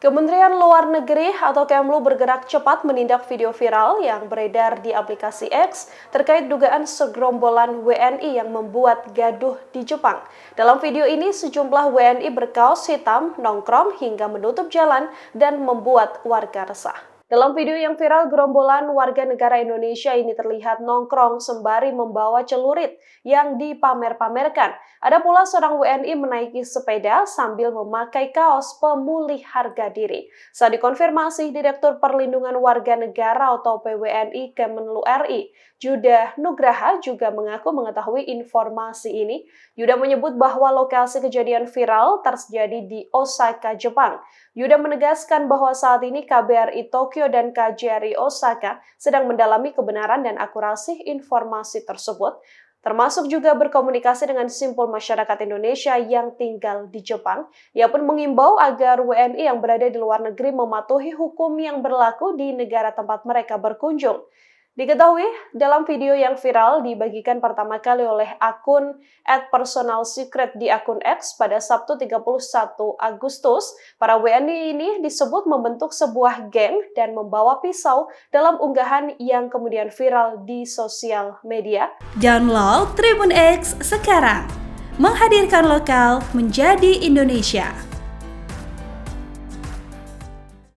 Kementerian Luar Negeri atau Kemlu bergerak cepat menindak video viral yang beredar di aplikasi X terkait dugaan segerombolan WNI yang membuat gaduh di Jepang. Dalam video ini, sejumlah WNI berkaos hitam nongkrong hingga menutup jalan dan membuat warga resah. Dalam video yang viral, gerombolan warga negara Indonesia ini terlihat nongkrong sembari membawa celurit yang dipamer-pamerkan. Ada pula seorang WNI menaiki sepeda sambil memakai kaos pemulih harga diri. Saat dikonfirmasi, Direktur Perlindungan Warga Negara atau PWNI Kemenlu RI, Yuda Nugraha juga mengaku mengetahui informasi ini. Yuda menyebut bahwa lokasi kejadian viral terjadi di Osaka, Jepang. Yuda menegaskan bahwa saat ini KBRI Tokyo dan KJRI Osaka sedang mendalami kebenaran dan akurasi informasi tersebut, termasuk juga berkomunikasi dengan simpul masyarakat Indonesia yang tinggal di Jepang. Ia pun mengimbau agar WNI yang berada di luar negeri mematuhi hukum yang berlaku di negara tempat mereka berkunjung. Diketahui, dalam video yang viral dibagikan pertama kali oleh akun @personalsecret di akun X pada Sabtu 31 Agustus, para WNI ini disebut membentuk sebuah geng dan membawa pisau dalam unggahan yang kemudian viral di sosial media. Download Tribun X sekarang, menghadirkan lokal menjadi Indonesia.